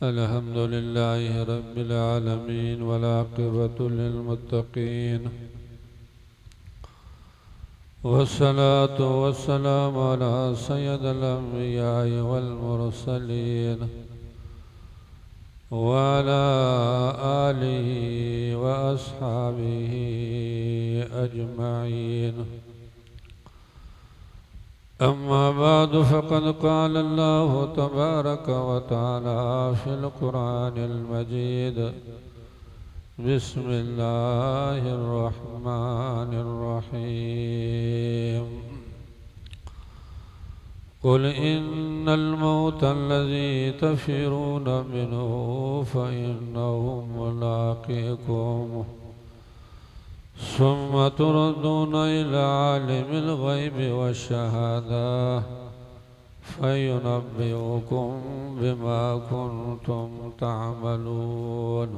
अल्हम्दुलिल्लाहि रब्बिल आलमीन वल्आक़िबतु लिलमुत्तक़ीन वस्सलातु वस्सलामु अला सय्यिदिल अंबियाइ वल मुरसलीन व अला आलिहि व अस्हाबिहि अजमईन। अम्मा बाद फ़क़द क़ाल अल्लाहु तबारक व तआला फ़िल क़ुरानिल मजीद बिस्मिल्लाहिर रहमानिर रहीम। क़ुल इन्नल मौत अल्लज़ी तफ़िरून मिन्हु फ़इन्नहु मुलाक़ीकुम सुम्मा तुरद्दून इला आलिमिल ग़ैबि वश्शहादा फ़युनब्बिउकुम बिमा कुन्तुम तअमलून।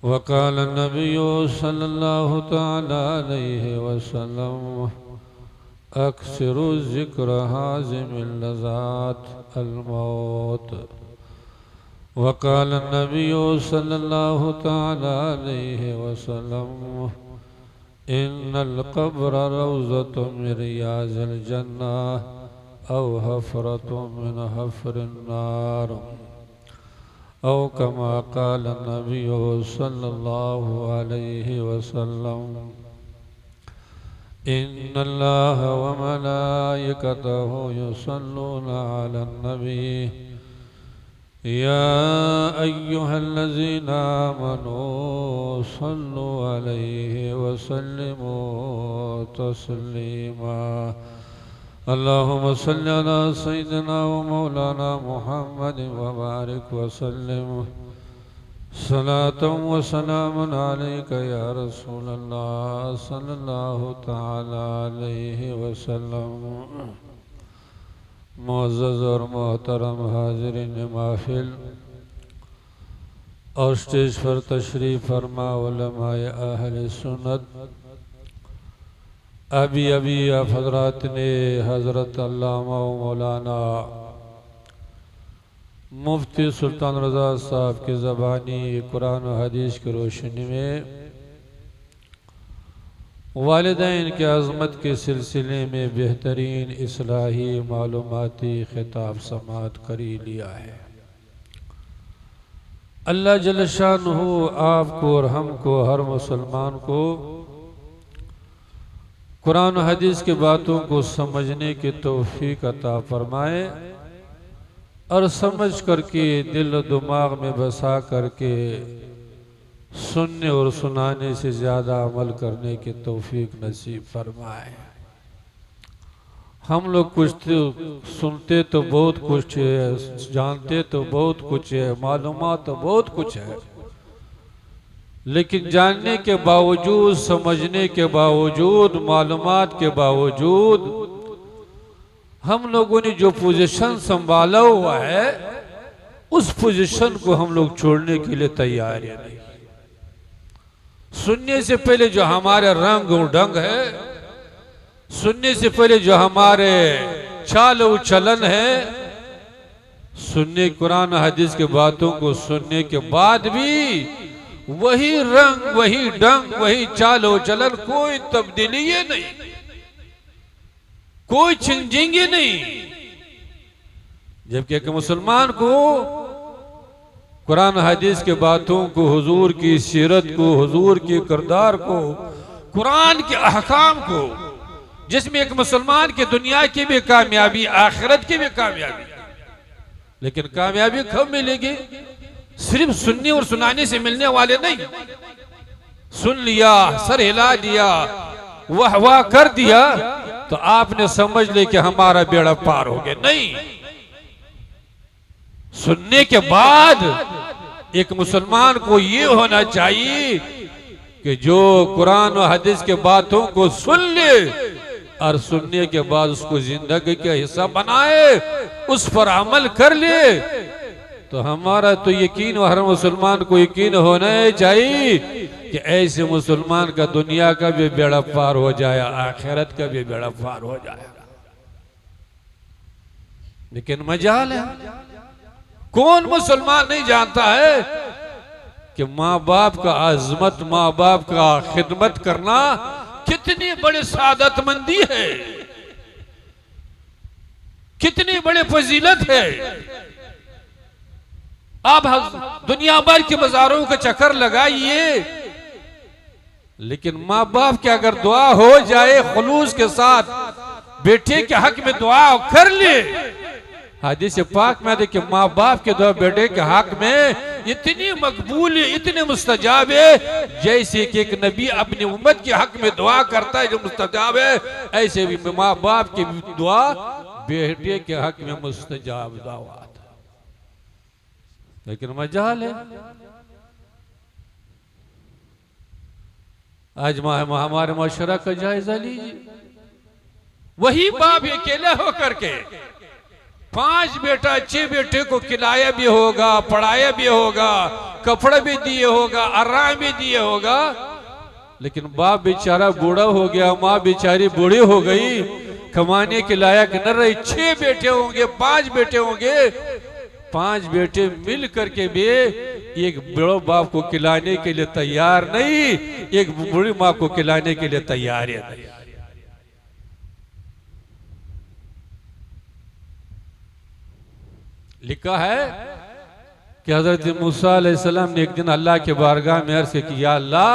वक़ाल नबिय्यु सल्लल्लाहु तआला अलैहि वसल्लम अक्सिरु ज़िक्र हाज़िमिल लज़्ज़ात अल मौत। वक़ाल नबिय्यु सल्लल्लाहु तआला अलैहि वसल्लम इन्नल क़ब्र रौज़तुम मिन रियाज़िल जन्नह औ हफ़रतुम मिन हफ़रिन नार औ कमा क़ाल नबिय्यु सल्लल्लाहु अलैहि वसल्लम इन्नल्लाह व मलाइकतहु युसल्लूना अलन नबी या अय्युहल्लज़ीना आमनू सल्लु अलैहि वसल्लिमू तस्लीमा। अल्लाहुम्मा सल्लि अला सय्यिदिना व मौलाना मुहम्मद व बारिक वसल्लिम सलातन व सलामन अलैका या रसूलल्लाह सल्लल्लाहु तआला अलैहि वसल्लम। मुअज़्ज़ज़ और मोहतरम हाज़िरीन महफ़िल और स्टेज पर तशरीफ़ फरमा उलमाए अहले सुन्नत, अभी आप हज़रात ने हज़रत अल्लामा व मौलाना मुफ्ती सुल्तान रज़ा साहब की ज़बानी कुरान और हदीस की रोशनी में वालिदैन के अज़मत के सिलसिले में बेहतरीन इस्लाही मालूमाती खिताब समाअत करी लिया है। अल्लाह जल्ल शानुहु आपको और हमको हर मुसलमान को कुरान हदीस की बातों को समझने की तौफीक अता फरमाए और समझ करके दिल दिमाग में बसा करके सुनने और सुनाने से ज़्यादा अमल करने की तौफीक नसीब फरमाए। हम लोग कुछ तो सुनते तो बहुत कुछ है, जानते तो बहुत कुछ है, मालूमात तो बहुत कुछ है, लेकिन जानने के बावजूद, समझने के बावजूद, मालूमात के बावजूद हम लोगों ने जो पोजीशन संभाला हुआ है उस पोजीशन को हम लोग छोड़ने के लिए तैयार नहीं। सुनने से पहले जो हमारे रंग और ढंग है, सुनने से पहले जो हमारे चाल और चलन है, सुनने कुरान हदीस की बातों को सुनने के बाद भी वही रंग, वही ढंग, वही चाल और चलन, कोई तब्दीली नहीं, कोई चेंजिंग नहीं। जबकि एक मुसलमान को कुरान हदीस के बातों को, हुजूर की सीरत को, हुजूर के किरदार को, कुरान के अहकाम को, जिसमें एक मुसलमान की दुनिया की भी कामयाबी, आखिरत की भी कामयाबी, लेकिन कामयाबी कब मिलेगी? सिर्फ सुनने और सुनाने से मिलने वाले नहीं। सुन लिया, सर हिला दिया, वाह वाह कर दिया तो आपने समझ ले कि हमारा बेड़ा पार हो गया। नहीं, सुनने के बाद एक मुसलमान को ये होना चाहिए कि जो कुरान और हदीस के बातों को सुन ले और सुनने के बाद उसको जिंदगी का हिस्सा बनाए, उस पर अमल कर ले, तो हमारा तो यकीन, हर मुसलमान को यकीन होना चाहिए कि ऐसे मुसलमान का दुनिया का भी बेड़ा पार हो जाए, आखिरत का भी बेड़ा पार हो जाएगा। लेकिन मजाल है कौन मुसलमान नहीं जानता है कि माँ बाप का अजमत, माँ बाप का खिदमत करना कितनी बड़ी सादतमंदी है, कितनी बड़ी फजीलत है। आप दुनिया भर के बाजारों का चक्कर लगाइए, लेकिन माँ बाप की अगर दुआ हो जाए खुलूस के साथ, बेटे के हक में दुआ कर ले। हदीस पाक में देखिए माँ बाप के दुआ बेटे के हक में इतनी मकबूल है, इतने मुस्तजाब है, जैसे कि एक नबी अपनी उम्मत के हक में दुआ करता है जो मुस्तजाब है, ऐसे भी माँ बाप की दुआ बेटे के हक में मुस्तजाब दुआ। लेकिन मजाल है आज हमारे माशरा का जायजा लीजिए। वही बाप अकेला होकर के 5 बेटा 6 बेटे को खिलाया भी होगा, पढ़ाया भी होगा, कपड़ा भी दिए होगा, आराम भी दिए होगा, लेकिन बाप बेचारा बूढ़ा हो गया, माँ बेचारी बूढ़ी हो गई, कमाने के लायक न रही। 6 बेटे होंगे, 5 बेटे होंगे, 5 बेटे मिल करके भी एक बड़े बाप को खिलाने के लिए तैयार नहीं, एक बूढ़ी माँ को खिलाने के लिए तैयार है। लिखा है कि हजरत मूसा अलैहिस्सलाम ने एक दिन अल्लाह के बारगाह में अर्ज की, या अल्लाह,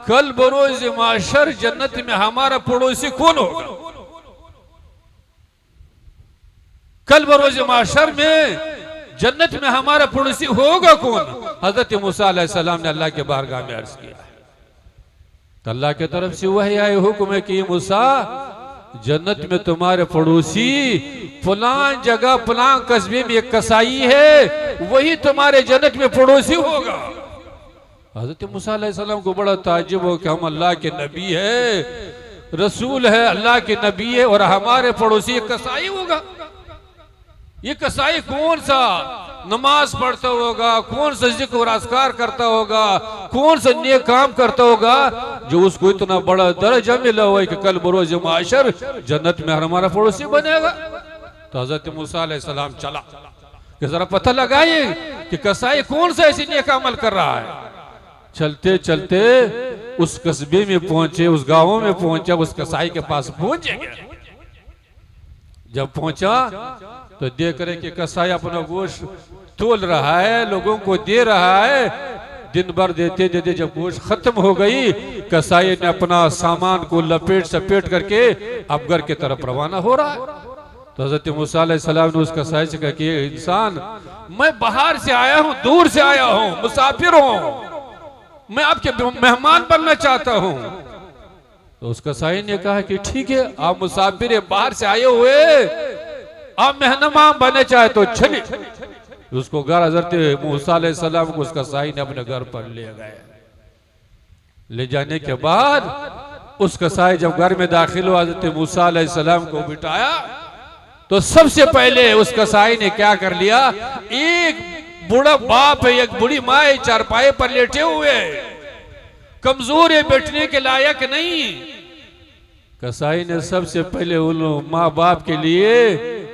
कल बरोज माशर जन्नत में हमारा पड़ोसी कौन होगा? कल बरोज माशर में जन्नत में हमारा पड़ोसी होगा कौन? हजरत मूसा अलैहिस्सलाम ने अल्लाह के बारगाह में अर्ज किया, तो अल्लाह की तरफ से वही आए हुक्म है कि मूसा, जन्नत में तुम्हारे पड़ोसी फलां जगह फलां कस्बे में एक कसाई है, वही तुम्हारे जन्नत में पड़ोसी होगा। हजरत मूसा अलैहिस्सलाम को बड़ा ताज्जुब हो कि हम अल्लाह के नबी है, रसूल है, अल्लाह के नबी है, और हमारे पड़ोसी एक कसाई होगा। ये कसाई कौन सा नमाज पढ़ता होगा, कौन सा जिक्र और अस्कार करता होगा, कौन सा नेक काम करता होगा, जो उसको इतना बड़ा दर्जा मिला हुआ है कि कल बरोज माशर जन्नत में हमारा पड़ोसी बनेगा। तो हजरत मूसा अलैहिस्सलाम चला कि जरा पता लगाइए कि कसाई कौन सा ऐसे नेक अमल कर रहा है। चलते चलते उस कस्बे में पहुंचे, उस गांव में पहुंचा, उस कसाई के पास पहुंचे। जब पहुंचा तो देख रहे कि कसाई अपना गोश्त तोल रहा है, लोगों को दे रहा है। दिन भर देते देते जब गोश्त खत्म हो गई, कसाई ने अपना सामान को लपेट सपेट करके अब घर की तरफ रवाना हो रहा है। तो हजरत मूसा अलैहिस्सलाम ने उस कसाई से कहा कि इंसान, मैं बाहर से आया हूं, दूर से आया हूं, मुसाफिर हूं, मैं आपके मेहमान बनना चाहता हूं। तो उस कसाई ने कहा कि ठीक है, आप मुसाफिर है, बाहर से आए हुए, आप मेहमान बनना चाहे तो चलिए। उसको घर हजरत मूसा अलैहिस्सलाम को उस कसाई ने अपने घर पर ले गए। ले जाने के बाद उस कसाई जब घर में दाखिल हुआ, हजरत मूसा अलैहिस्सलाम को बिठाया, तो सबसे पहले उस कसाई ने क्या कर लिया, एक बूढ़ा बाप है, एक बूढ़ी माँ है, चारपाई पर लेटे हुए, कमजोर है, बैठने के लायक नहीं। कसाई ने सबसे पहले उन माँ बाप के लिए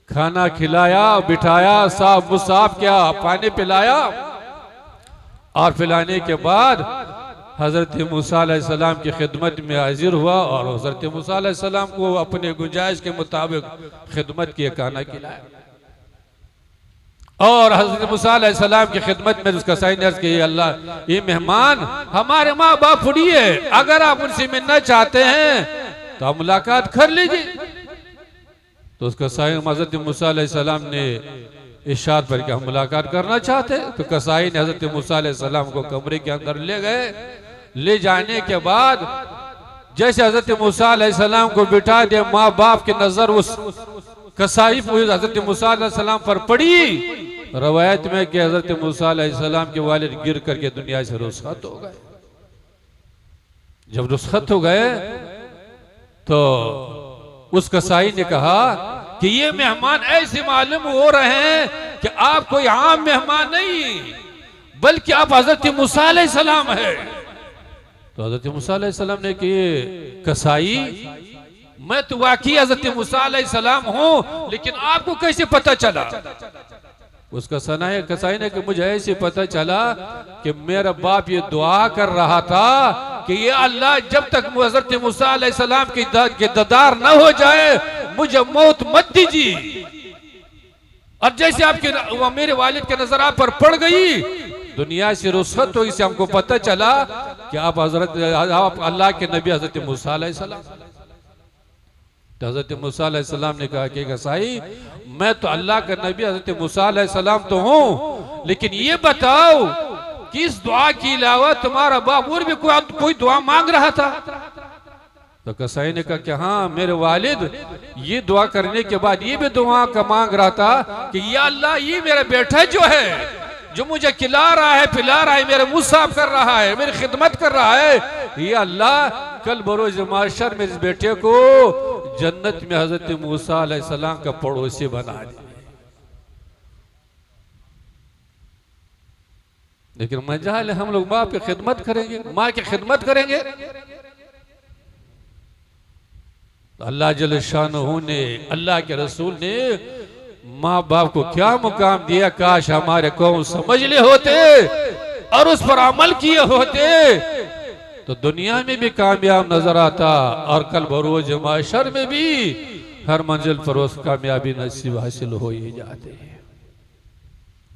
खाना खिलाया, बिठाया, साफ मुसाफ किया, पानी पिलाया, और पिलाने के बाद हजरत मूसा अलैहिस्सलाम की खिदमत में हाजिर हुआ और हजरत मूसा अलैहिस्सलाम को अपने गुंजाइश के मुताबिक खिदमत किए, खाना खिलाया। और हजरत मूसा अलैहिस्सलाम की खिदमत में उसका कसाई ने अर्ज की, अल्लाह, ये मेहमान हमारे माँ बाप बूढ़ी है, अगर आप उनसे मिलना चाहते हैं तो आप मुलाकात कर लीजिए। तो उसका कसाई हजरत मूसा अलैहिस्सलाम ने इरशाद पर कि हम मुलाकात करना चाहते। तो कसाई ने हजरत मूसा अलैहिस्सलाम को कमरे के अंदर ले गए। ले जाने के बाद जैसे हजरत मूसा अलैहिस्सलाम को बिठा दिया, माँ बाप की नजर उस कसाई हजरत मूसा अलैहिस्सलाम पर पड़ी। रवायत में कि हजरत मूसा अलैहिस्सलाम के वालिद गिर करके दुनिया से रुखसत हो गए। जब रुखसत हो गए तो उस कसाई ने कहा कि ये मेहमान ऐसे मालूम हो रहे हैं कि आप कोई आम मेहमान नहीं, बल्कि आप हजरत मूसा अलैहिस्सलाम है। तो हजरत मूसा अलैहिस्सलाम ने कि कसाई, मैं तो वाकई हजरत मूसा अलैहिस्सलाम हूं, लेकिन आपको कैसे पता चला? उसका सनाए कसाई ने कि मुझे ऐसे पता चला कि मेरा बाप ये दुआ कर रहा था कि ये अल्लाह जब तक हज़रत मूसा अलैहिस्सलाम की दीदार न हो जाए मुझे मौत मत दीजिए। और जैसे आपके मेरे वालिद के नजर आप पर पड़ गई, दुनिया से रुखसत हुई, से हमको पता चला कि आप अल्लाह के नबी हज़रत मूसा अलैहिस्सलाम। तो हज़रत मूसा अलैहिस्सलाम ने कहा कि कसाई मैं तो अल्लाह का नबी हज़रत मूसा अलैहिस्सलाम तो हूँ, लेकिन ये बताओ कि इस दुआ के अलावा तुम्हारा बाप और भी कोई दुआ मांग रहा था? तो कसाई ने कहा कि हाँ, मेरे वालिद ये दुआ करने के बाद ये भी दुआ का मांग रहा था कि या अल्लाह ये मेरा बेटा जो है, जो मुझे खिला रहा है पिला रहा है, मेरे मुंह साफ कर रहा है, मेरी खिदमत कर रहा है, या अल्लाह कल बरोज माशर में इस बेटे को जन्नत में हजरत मूसा अलैहिस्सलाम का पड़ोसी बना दे। लेकिन मजाल हम लोग बाप की खिदमत करेंगे, माँ की खिदमत करेंगे? अल्लाह जल शानहू ने, अल्लाह के रसूल ने माँ बाप को क्या मुकाम दिया। काश हमारे कौम समझ ले होते और उस पर अमल किए होते तो दुनिया में भी कामयाब नजर आता और कल बरोज माशर में भी हर मंजिल पर उस कामयाबी नसीब हासिल हो ही जाते हैं।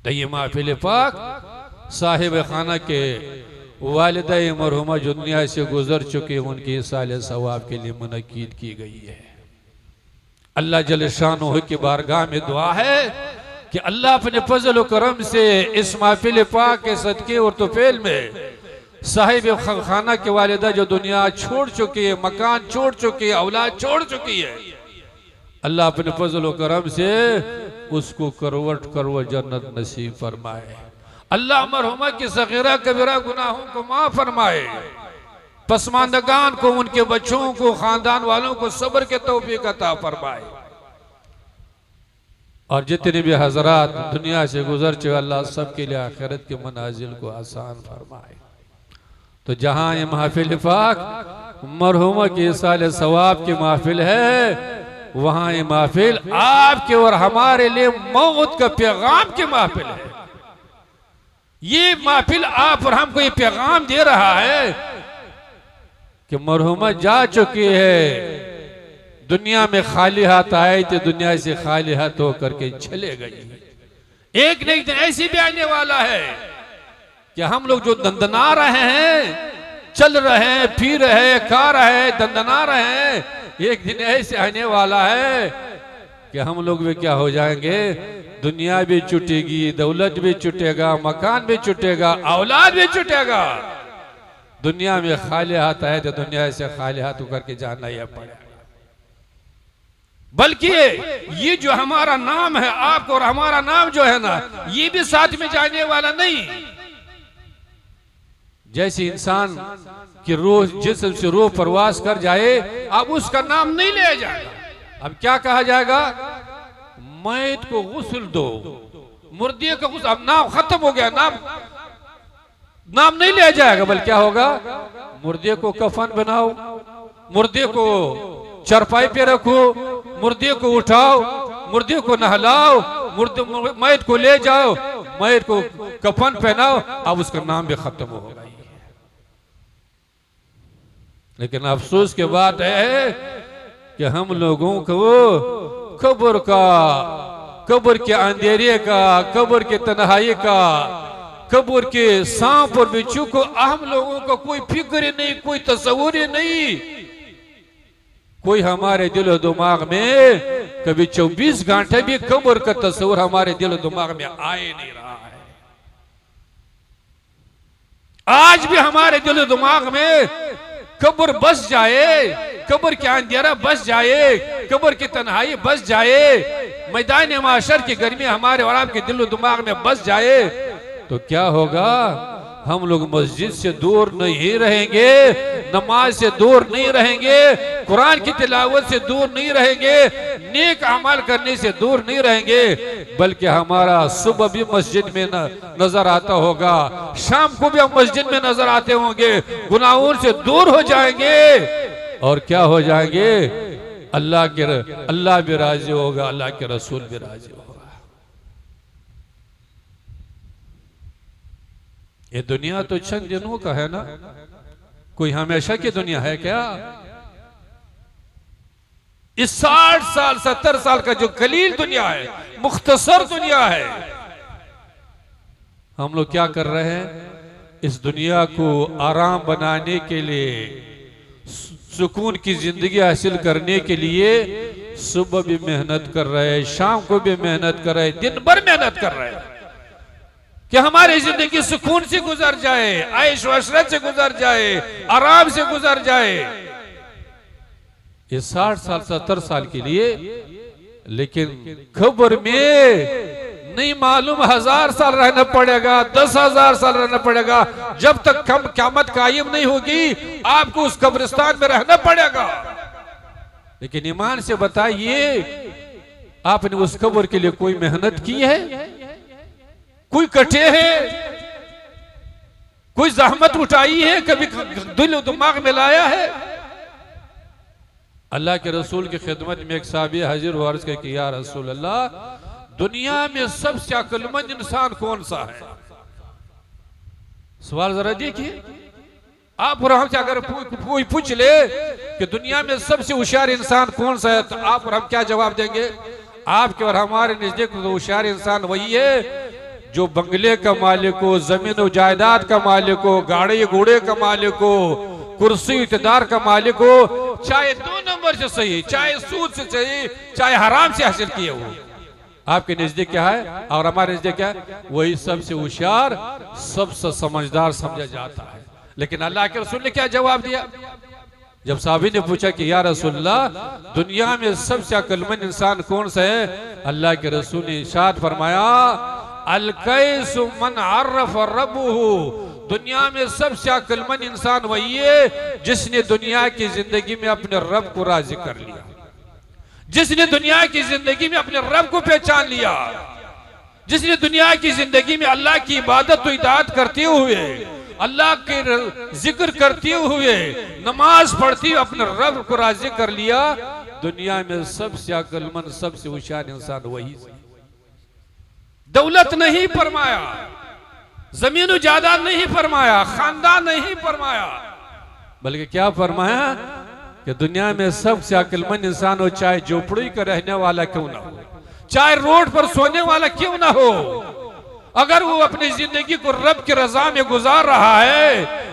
तो ये महफिल पाक साहिब खाना के वालिदा मरहुमा जो दुनिया से गुजर चुके उनकी साल सवाब के लिए मुनक्कीद की गई है। अल्लाह जल शानहू की बारगाह में दुआ है कि अल्लाह अपने फजल करम से इस महफिल पाक के सदके और तुफैल में साहिब खाना के वालिदा जो दुनिया छोड़ चुकी है, मकान छोड़ चुकी है, औलाद छोड़ चुकी है, अल्लाह अपने फजल करम से उसको करवट करवट जन्नत नसीब फरमाए। अल्लाह मरहुमा की सगीरा कबीरा गुनाहों को माफ फरमाए, पसमानदगान को, उनके बच्चों को, खानदान वालों को सब्र के तौफीक अता फरमाए। और जितने भी हजरात दुनिया से गुजर चुके अल्लाह सबके लिए आखिरत के मनाजिल को आसान फरमाए। तो जहां ये महफिल पाक मरहुमा की साल सवाब की महफिल है, वहां ये महफिल आपके और हमारे लिए मौत का पैगाम की महफिल है। ये महफिल आप और हमको ये पैगाम दे रहा है कि मरहुमा जा चुकी है, दुनिया में खाली हाथ आए थे, दुनिया से खाली हाथ होकर के चले गई। एक न एक दिन ऐसी भी आने वाला है कि हम लोग जो दंदना रहे हैं, चल रहे हैं, फिर रहे हैं, खा रहे हैं, दंदना रहे हैं, एक दिन ऐसे आने वाला है कि हम लोग भी क्या हो जाएंगे, दुनिया भी छूटेगी, दौलत भी छूटेगा, मकान भी छूटेगा, औलाद भी छूटेगा। दुनिया में खाली हाथ आए तो दुनिया से खाली हाथ होकर के जाना ही पड़ेगा। बल्कि ये जो हमारा नाम है, आपको और हमारा नाम जो है ना, ये भी साथ में जाने वाला नहीं। जैसे इंसान की रूह जिस्म से रूह प्रवास कर जाए, अब उसका नाम नहीं लिया जाएगा। अब क्या कहा जाएगा, मैत को गुस्ल दो, मुर्दे को गुस्ल, अब नाम खत्म हो गया, नाम नहीं लिया जाएगा। बल्कि क्या होगा, मुर्दे को कफन बनाओ, मुर्दे को चरपाई पे रखो, मुर्दे को उठाओ, मुर्दे को नहलाओ, मैत को ले जाओ, मैत को कफन पहनाओ, अब उसका नाम भी खत्म हो गया। लेकिन अफसोस की बात है कि हम लोगों को कब्र का, कब्र के अंधेरे का, कब्र के तन्हाई का, कब्र के सांप और बिच्छू को हम लोगों को कोई फिक्र नहीं, कोई तस्वुर नहीं। कोई हमारे दिल और दिमाग में कभी 24 घंटे भी कब्र का तस्वुर हमारे दिल और दिमाग में आए नहीं रहा है। आज भी हमारे दिल और दिमाग में कब्र बस जाए, कब्र के अंधेरा बस जाए, कब्र की तन्हाई बस जाए, मैदान माशर की गर्मी हमारे और आपके दिल और दिमाग में बस जाए, तो क्या होगा, हम लोग मस्जिद से दूर नहीं रहेंगे, नमाज से दूर नहीं रहेंगे, कुरान की तिलावत से दूर नहीं रहेंगे, नेक अमल करने से दूर नहीं रहेंगे, बल्कि हमारा सुबह भी मस्जिद में नजर आता होगा, शाम को भी हम मस्जिद में नजर आते होंगे, गुनाहों से दूर हो जाएंगे और क्या हो जाएंगे, अल्लाह भी राजी होगा, अल्लाह के रसूल भी राजी होगा। ये दुनिया तो चंद दिनों का है ना, कोई हमेशा की दुनिया है क्या? इस 60 साल 70 साल का जो कलील दुनिया है, मुख्तसर दुनिया है, हम लोग क्या कर रहे हैं? इस दुनिया को आराम बनाने के लिए, सुकून की जिंदगी हासिल करने के लिए सुबह भी मेहनत कर रहे हैं, शाम को भी मेहनत कर रहे हैं, दिन भर मेहनत कर रहे हैं कि हमारी जिंदगी सुकून से गुजर जाए, ऐश व अशरत से गुजर जाए, आराम से गुजर जाए। ये 60 साल 70 साल के लिए, लेकिन खबर में नहीं मालूम 1000 साल रहना पड़ेगा, 10,000 साल रहना पड़ेगा, जब तक क़यामत कायम नहीं होगी आपको उस कब्रिस्तान में रहना पड़ेगा। लेकिन ईमान से बताइए, आपने उस कब्र के लिए कोई मेहनत की है? कोई कटे है? कोई जहमत उठाई है? कभी दिल दिमाग में लाया है? अल्लाह के रसूल की खिदमत में एक साहबी हाजिर हुआ, अर्ज़ किया कि या रसूल अल्लाह, दुनिया में सबसे अक्लमंद इंसान कौन सा है? सवाल जरा देखिए। आप और हमसे अगर कोई पूछ ले कि दुनिया में सबसे होशियार इंसान कौन सा है, तो आप और हम क्या जवाब देंगे? आपके और हमारे नजदीक तो होशियार इंसान वही है जो बंगले का मालिक हो, जमीन और जायदाद का मालिक हो, गाड़ी घोड़े का मालिक हो, कुर्सी इक़्तिदार का मालिक हो, चाहे 2 नंबर से सही, चाहे सूद से सही, चाहे हराम से हासिल किए हो। आपके नजदीक क्या है और हमारे नजदीक क्या है? वही सबसे होशियार, सबसे समझदार समझा जाता है। लेकिन अल्लाह के रसूल ने क्या जवाब दिया? जब साहबी ने पूछा कि या रसूलल्लाह, दुनिया में सबसे अक्लमंद इंसान कौन सा है? अल्लाह के रसूल ने इरशाद फरमाया, अल-कैसु मन अर्रफ रब्बुहु, दुनिया में सबसे अक्लमंद इंसान वही है जिसने दुनिया की जिंदगी में अपने रब को राजी कर लिया, जिसने दुनिया की जिंदगी में अपने रब को पहचान लिया, जिसने दुनिया की जिंदगी में अल्लाह की इबादत तो इताअत करते हुए, अल्लाह के जिक्र करते हुए, नमाज पढ़ती हुए अपने रब को राजी कर लिया। दुनिया में सबसे अक्लमंद, सबसे होशियार इंसान वही। दौलत नहीं फरमाया, जमीन जायदाद नहीं फरमाया, खानदान नहीं फरमाया, बल्कि क्या फरमाया कि दुनिया में सबसे अक्लमंद इंसान हो, चाहे झोपड़ी का रहने वाला क्यों ना हो, चाहे रोड पर सोने वाला क्यों ना हो, अगर वो अपनी जिंदगी को रब की रजा में गुजार रहा है,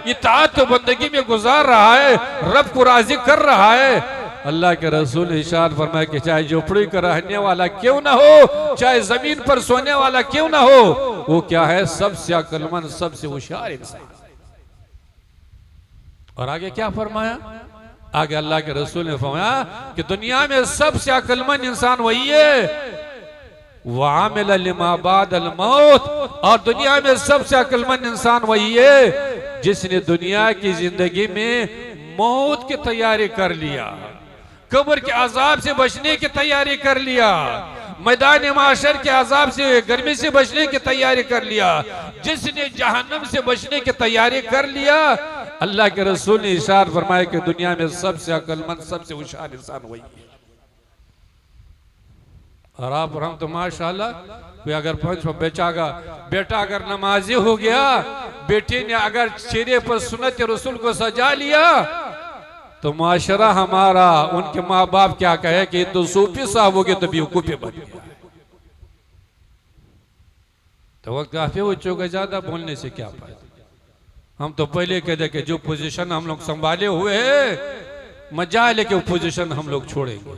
इताअत बंदगी में गुजार रहा है, रब को राजी कर रहा है, अल्लाह के रसूल ने इरशाद फरमाया कि चाहे झोपड़ी का रहने वाला क्यों ना हो, चाहे जमीन पर सोने वाला क्यों ना हो, वो क्या है? सबसे अक्लमंद, सबसे होशियार इंसान। और आगे क्या फरमाया? आगे अल्लाह के रसूल ने फरमाया कि दुनिया में सबसे अक्लमंद इंसान वही है वामिल लिमा बादल मौत, और दुनिया में सबसे अक्लमंद इंसान वही है जिसने दुनिया की जिंदगी में मौत की तैयारी कर लिया, कब्र के अजाब से बचने की तैयारी कर लिया, मैदान माशर के अजाब से, गर्मी से बचने की तैयारी कर लिया, जिसने जहन्नम से बचने की तैयारी कर लिया। अल्लाह के रसूल ने इरशाद फरमाया कि दुनिया में सबसे अक्लमंद, सबसे होशियार इंसान वही है। और आप और हम तो माशाल्लाह, कोई अगर बेटा अगर नमाजी हो गया, बेटे ने अगर चेहरे पर सुन्नत रसूल को सजा लिया, तो माशरा हमारा, उनके माँ बाप क्या कहे कि तो सूफी साहब हो गए तो बेवकूफी बन गया। तो वक्त काफी बच्चों का ज्यादा बोलने से क्या फायदा? हम तो पहले कहते कि जो पोजीशन हम लोग संभाले हुए हैं, मजा है, लेकिन वो पोजीशन हम लोग छोड़ेंगे,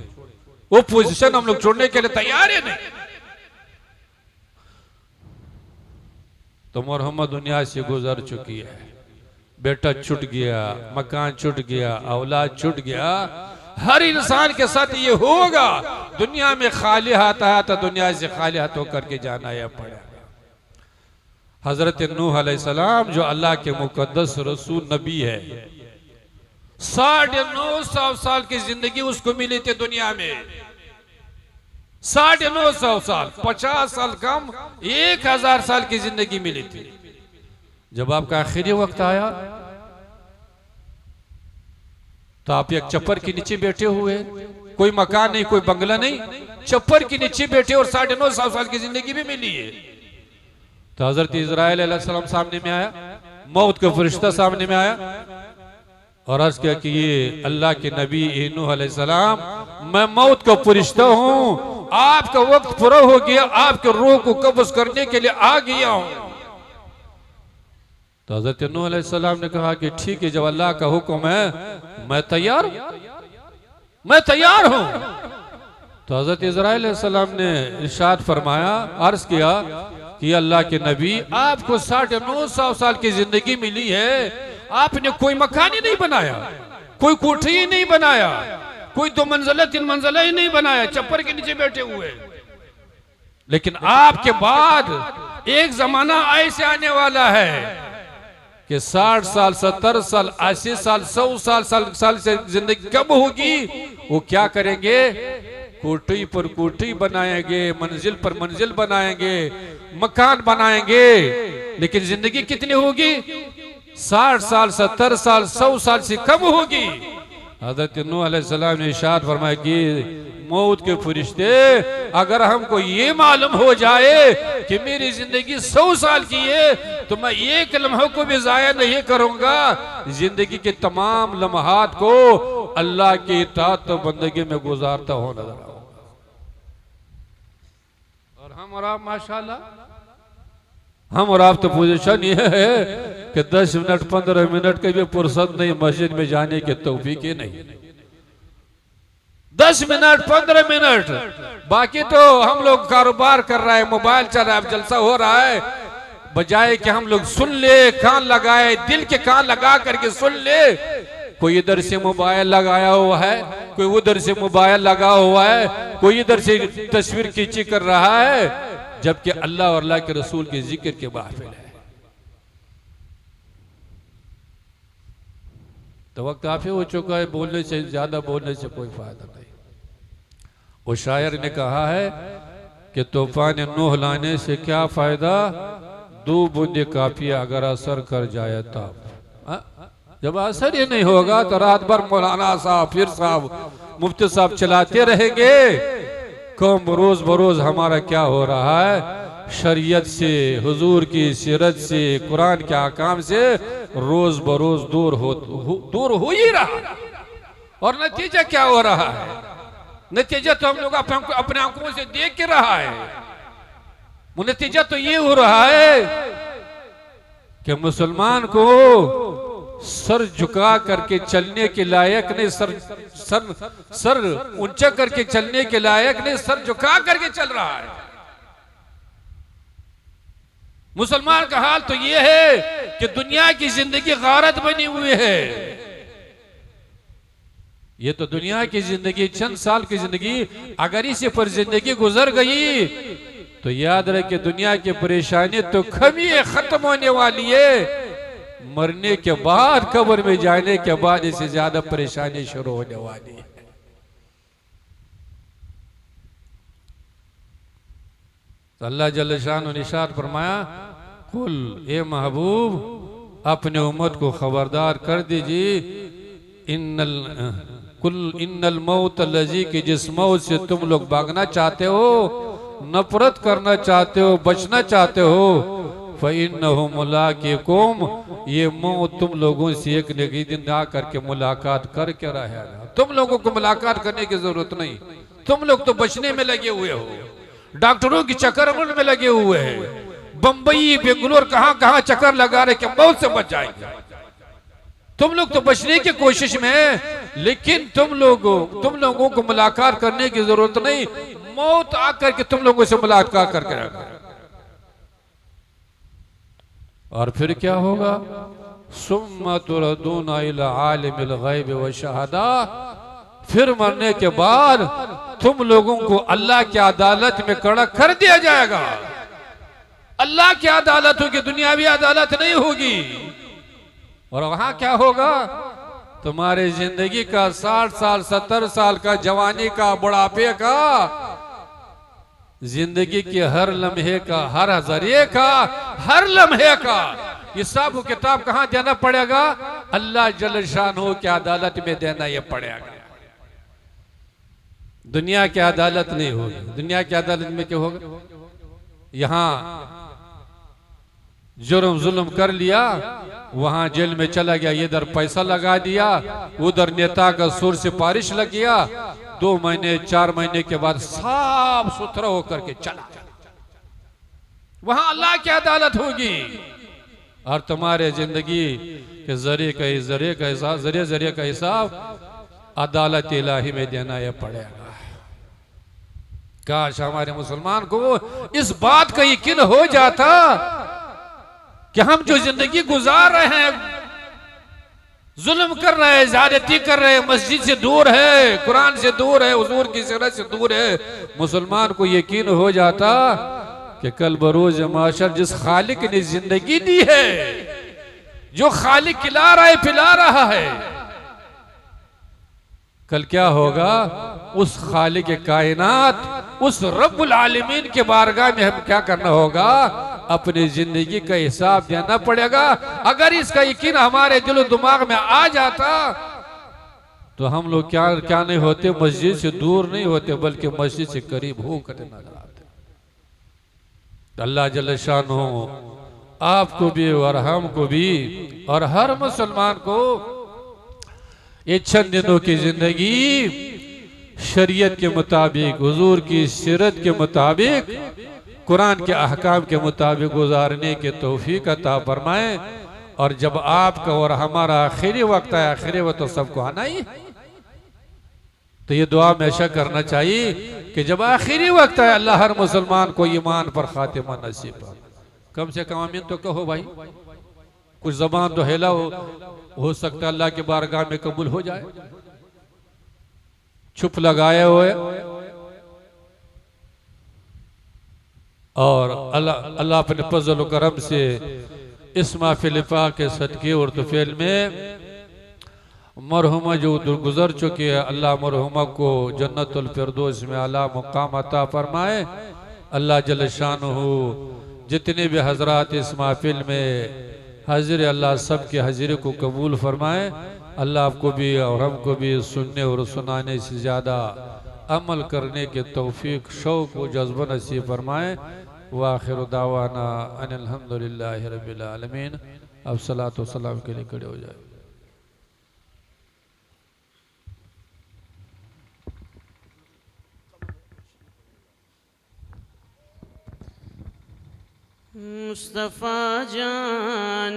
वो पोजीशन हम लोग छोड़ने के लिए तैयार है नहीं। तो मोहम्मद दुनिया से गुजर चुकी है, बेटा छूट गया, मकान छूट गया, औलाद छूट गया, हर इंसान के साथ ये होगा। दुनिया में खाली हाथ आया तो दुनिया से खाली हाथ होकर के जाना या पड़ा। हजरत नूह अलैहिस्सलाम जो अल्लाह के मुकद्दस रसूल नबी है, 950 साल की जिंदगी उसको मिली थी दुनिया में, 950 साल, 50 साल कम, 1000 साल की जिंदगी मिली थी। जब आपका आखिरी वक्त आया तो आप एक चप्पर के नीचे बैठे हुए, कोई मकान नहीं, कोई बंगला नहीं, चप्पर के नीचे बैठे और 950 साल की जिंदगी भी मिली है। तो हजरत इस्राइल अलैहिस्सलाम सामने में आया, मौत का फरिश्ता सामने में आया और अर्ज किया कि ये अल्लाह के नबी नूह अलैहिस्सलाम, मैं मौत का फरिश्ता हूँ, आपका वक्त पूरा हो गया, आपके रूह को कब्ज करने के लिए आ गया हूँ। तो हजरत नूह अलैहिस्सलाम ने कहा कि ठीक है, जब अल्लाह का हुक्म है मैं तैयार हूँ। तो हजरत इज़राइल अलैहिस्सलाम ने इरशाद फरमाया, अर्ज किया कि अल्लाह के नबी, आपको 950 साल की जिंदगी मिली है, आपने कोई मकान ही नहीं बनाया, कोई कोठी ही नहीं बनाया, कोई 2 मंजिला 3 मंजिला ही नहीं बनाया, छप्पर के नीचे बैठे हुए। लेकिन आपके बाद एक जमाना ऐसे आने वाला है कि 60 साल 70 साल 80 साल 100 साल से जिंदगी कब होगी, वो क्या करेंगे, कोठी पर कोठी बनाएंगे, मंजिल पर मंजिल बनाएंगे, मकान बनाएंगे। लेकिन जिंदगी कितनी होगी, 60 साल 70 साल 100 साल से कम होगी। हज़रत नूह अलैहिस्सलाम ने इरशाद फरमाया कि मौत के फरिश्ते, अगर हमको ये मालूम हो जाए कि मेरी जिंदगी 100 साल की है तो मैं एक लम्हे को भी जाया नहीं करूंगा, जिंदगी के तमाम लम्हात को अल्लाह की इताअत और बंदगी में गुजारता हो नजर आऊंगा। और हम और आप माशाल्लाह, हम और आप तो पोजीशन ये है कि 10 मिनट 15 मिनट के भी फुर्सत नहीं, मस्जिद में जाने के तौफीक ही नहीं। 10 मिनट 15 मिनट, बाकी तो हम लोग कारोबार कर रहा है, मोबाइल चल रहा है, जलसा हो रहा है, बजाय कि हम लोग सुन ले, कान लगाए, दिल के कान लगा करके सुन ले। कोई इधर से मोबाइल लगाया हुआ है, कोई उधर से मोबाइल लगा हुआ है, कोई इधर से तस्वीर खींची कर रहा है, जबकि अल्लाह और अल्लाह के रसूल के जिक्र के महफिल है। तो वक्त काफी हो चुका है, बोलने से ज्यादा बोलने से कोई फायदा नहीं। वो शायर ने कहा है कि तूफान नूह लाने से क्या फायदा, 2 बूंदे काफी अगर असर कर जाए तब। जब असर ही नहीं होगा तो रात भर मौलाना साहब, पीर साहब, मुफ्ती साहब चलाते रहेंगे। कौम रोज बरोज हमारा क्या हो रहा है, शरीयत से, हुजूर की सीरत से, कुरान के अहकाम से रोज बरोज दूर हो ही रहा। और नतीजा क्या हो रहा है, नतीजा तो हम लोग अपने आंखों से देख के रहा है। वो नतीजा तो ये हो रहा है कि मुसलमान को सर झुका करके चलने के लायक नहीं, सर ऊंचा करके चलने के लायक नहीं, सर झुका करके चल रहा है। मुसलमान का हाल तो यह है कि दुनिया की जिंदगी गारत बनी हुई है। ये तो दुनिया की जिंदगी, चंद साल की जिंदगी, अगर इसी पर जिंदगी गुजर गई तो याद रहे दुनिया की परेशानी तो कभी खत्म होने वाली है। मरने के बाद, कब्र में जाने के बाद इससे ज्यादा परेशानी शुरू होने वाली है। तो अल्लाह जल्ल शान ने इरशाद फरमाया, कुल ए महबूब अपने उम्मत को खबरदार कर दीजिए, इन्नल मौत लजी की, जिस मौत से तुम लोग भागना चाहते हो, नफरत करना चाहते हो, बचना चाहते हो, फ़इन्नहु मुलाक़िकुम, ये मौत तुम लोगों से एक न एक दिन आ करके मुलाकात करके रहेगा। तुम लोगों को मुलाकात करने की जरूरत नहीं, तुम लोग तो बचने में लगे हुए हो, डॉक्टरों की चक्कर में लगे हुए हैं, बंबई बेंगलोर कहां चक्कर लगा रहे कि मौत से बच जाएंगे। तुम लोग तो बचने की कोशिश में है, लेकिन तुम लोगों को मुलाकात करने की जरूरत नहीं, मौत आकर के तुम लोगों से मुलाकात करके रहेगा। और फिर क्या होगा, सुम्मा तुरदूना इला आलिमिल गैब व शहादा, फिर मरने के बाद तुम लोगों को अल्लाह की अदालत में खड़ा कर दिया जाएगा। अल्लाह की अदालत होगी, दुनियावी अदालत नहीं होगी। और वहां क्या होगा, तुम्हारी जिंदगी का 60 साल 70 साल का, जवानी का, बुढ़ापे का, जिंदगी के हर लम्हे का, हर जरिए का, हर लम्हे का हिसाब किताब कहां देना पड़ेगा, अल्लाह जल्ल शानहू की अदालत में देना यह पड़ेगा। दुनिया की अदालत नहीं होगी। दुनिया की अदालत में क्या होगा, यहां जुर्म जुल्म कर लिया वहां जेल में चला गया, इधर पैसा लगा दिया, उधर नेता का सुर सिफारिश लग गया, 2 महीने 4 महीने के बाद साफ सुथरा होकर के चला गया। वहां अल्लाह की अदालत होगी और तुम्हारे जिंदगी के जरिए का हिसाब अदालत इलाही में देना यह पड़ेगा। काश हमारे मुसलमान को इस बात का यकीन हो जाता कि हम जो जिंदगी गुजार रहे हैं, जुल्म कर रहे हैं, ज्यादती कर रहे हैं, मस्जिद से दूर है, कुरान से दूर है, हुजूर की सीरत से दूर है, मुसलमान को यकीन हो जाता कि कल बरोज माशर जिस खालिक ने जिंदगी दी है, जो खालिक खिला रहा है पिला रहा है, कल क्या होगा? उस खालिक कायनात, उस रब्बुल आलमीन के बारगाह में हम क्या करना होगा? अपनी जिंदगी का हिसाब देना पड़ेगा। अगर इसका यकीन हमारे दिल और दिमाग में आ जाता तो हम लोग क्या नहीं होते, मस्जिद से दूर नहीं होते, बल्कि मस्जिद से करीब होकर नजर आते। अल्लाह जल्ल शानो आपको भी और हमको भी और हर मुसलमान को ये चंद दिनों की जिंदगी शरीयत के मुताबिक, हुजूर की सीरत के मुताबिक, कुरान के अहकाम के मुताबिक गुजारने के तौफीक अता फरमाए। और जब आपका और हमारा आखिरी वक्त है, आखिरी वक्त तो सबको आना ही, तो ये दुआ हमेशा करना चाहिए कि जब आखिरी वक्त है, अल्लाह हर मुसलमान को ईमान पर खातिमा नसीब हो। कम से कम आमीन तो कहो भाई, कुछ जबान तो हेला हो सकता है अल्लाह के बारगाह में कबूल हो जाए। चुप लगाए हुए और अल्लाह अपने फजल करम से इस महफिल पाक के सदके और तुफैल में मरहुमा जो गुजर चुके हैं, अल्लाह मरहुमा को जन्नतुल फिरदौस में आला मुकाम अता फरमाए। अल्लाह जल्ल शानुहु जितने भी हजरात इस महफिल में हाजिर, अल्लाह सब के हाजिर को कबूल फरमाए। अल्लाह आपको भी और हमको भी सुनने और सुनाने से ज़्यादा अमल करने के तौफीक, शौक़ व जज्बा नसीब फरमाए। वाखिर दावाना अनिल हम्दुलिल्लाहि रब्बिल आलमीन। अब सलात व सलाम के लिए खड़े हो जाए। मुस्तफ़ा जान